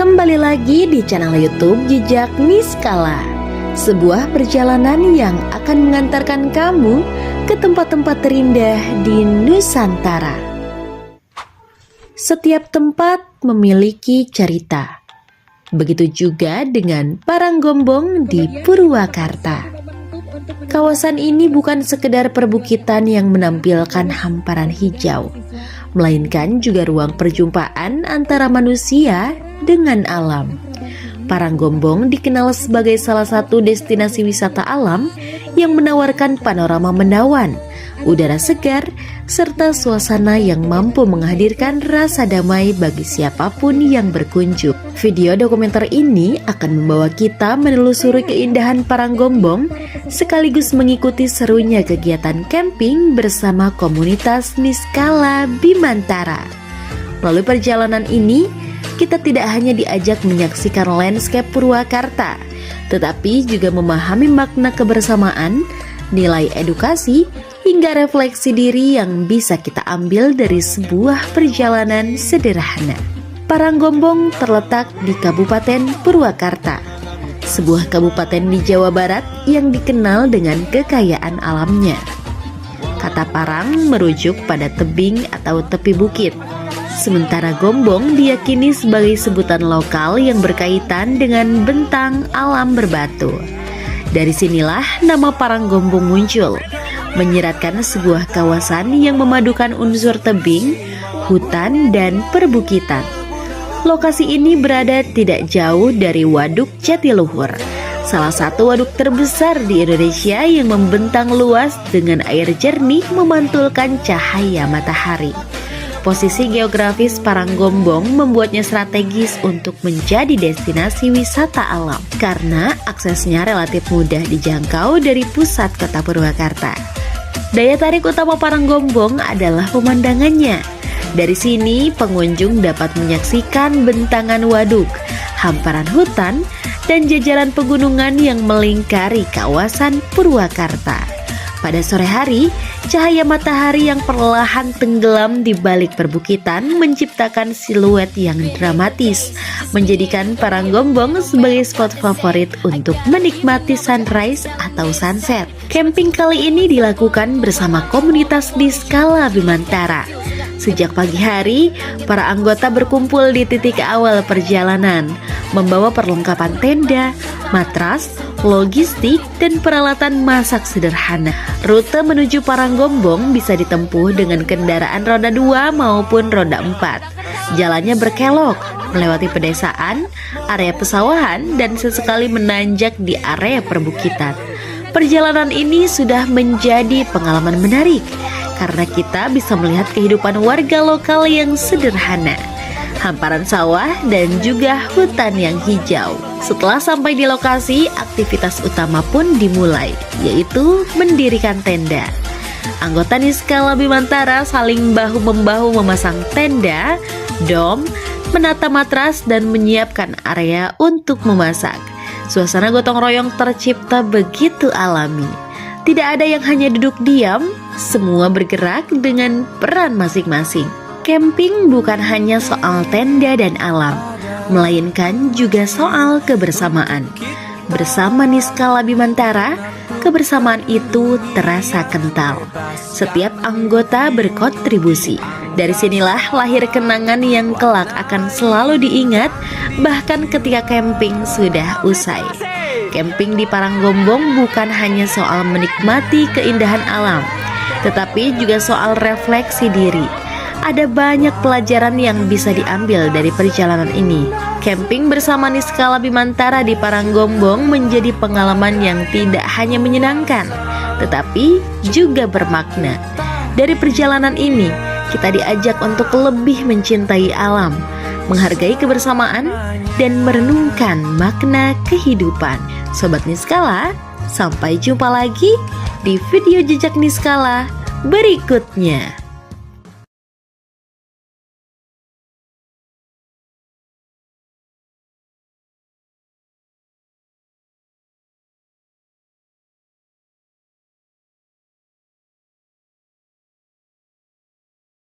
Kembali lagi di channel YouTube Jejak Niskala, sebuah perjalanan yang akan mengantarkan kamu ke tempat-tempat terindah di Nusantara. Setiap tempat memiliki cerita. Begitu juga dengan Paranggombong di Purwakarta. Kawasan ini bukan sekedar perbukitan yang menampilkan hamparan hijau, melainkan juga ruang perjumpaan antara manusia dengan alam. Paranggombong dikenal sebagai salah satu destinasi wisata alam yang menawarkan panorama menawan, udara segar, serta suasana yang mampu menghadirkan rasa damai bagi siapapun yang berkunjung. Video dokumenter ini akan membawa kita menelusuri keindahan Paranggombong sekaligus mengikuti serunya kegiatan camping bersama komunitas Niskala Bimantara. Melalui perjalanan ini, kita tidak hanya diajak menyaksikan landscape Purwakarta, tetapi juga memahami makna kebersamaan, nilai edukasi, hingga refleksi diri yang bisa kita ambil dari sebuah perjalanan sederhana. Paranggombong terletak di Kabupaten Purwakarta, sebuah kabupaten di Jawa Barat yang dikenal dengan kekayaan alamnya. Kata parang merujuk pada tebing atau tepi bukit, sementara gombong diyakini sebagai sebutan lokal yang berkaitan dengan bentang alam berbatu. Dari sinilah nama Paranggombong muncul, menyiratkan sebuah kawasan yang memadukan unsur tebing, hutan, dan perbukitan. Lokasi ini berada tidak jauh dari Waduk Jatiluhur, salah satu waduk terbesar di Indonesia yang membentang luas dengan air jernih memantulkan cahaya matahari. Posisi geografis Paranggombong membuatnya strategis untuk menjadi destinasi wisata alam karena aksesnya relatif mudah dijangkau dari pusat kota Purwakarta. Daya tarik utama Paranggombong adalah pemandangannya. Dari sini pengunjung dapat menyaksikan bentangan waduk, hamparan hutan, dan jajaran pegunungan yang melingkari kawasan Purwakarta. Pada sore hari, cahaya matahari yang perlahan tenggelam di balik perbukitan menciptakan siluet yang dramatis, menjadikan Paranggombong sebagai spot favorit untuk menikmati sunrise atau sunset. Camping kali ini dilakukan bersama komunitas Niskala Bimantara. Sejak pagi hari, para anggota berkumpul di titik awal perjalanan, membawa perlengkapan tenda, matras, logistik, dan peralatan masak sederhana. Rute menuju Paranggombong bisa ditempuh dengan kendaraan roda 2 maupun roda 4. Jalannya berkelok, melewati pedesaan, area pesawahan, dan sesekali menanjak di area perbukitan. Perjalanan ini sudah menjadi pengalaman menarik, karena kita bisa melihat kehidupan warga lokal yang sederhana, hamparan sawah, dan juga hutan yang hijau. Setelah sampai di lokasi, aktivitas utama pun dimulai, yaitu mendirikan tenda. Anggota Niskala Bimantara saling bahu-membahu memasang tenda, dom, menata matras, dan menyiapkan area untuk memasak. Suasana gotong royong tercipta begitu alami. Tidak ada yang hanya duduk diam, semua bergerak dengan peran masing-masing. Camping bukan hanya soal tenda dan alam, melainkan juga soal kebersamaan. Bersama Niskala Bimantara, kebersamaan itu terasa kental. Setiap anggota berkontribusi. Dari sinilah lahir kenangan yang kelak akan selalu diingat, bahkan ketika camping sudah usai. Camping di Paranggombong bukan hanya soal menikmati keindahan alam, tetapi juga soal refleksi diri. Ada banyak pelajaran yang bisa diambil dari perjalanan ini. Camping bersama Niskala Bimantara di Paranggombong menjadi pengalaman yang tidak hanya menyenangkan, tetapi juga bermakna. Dari perjalanan ini, kita diajak untuk lebih mencintai alam, menghargai kebersamaan, dan merenungkan makna kehidupan. Sobat Niskala, sampai jumpa lagi di video Jejak Niskala berikutnya.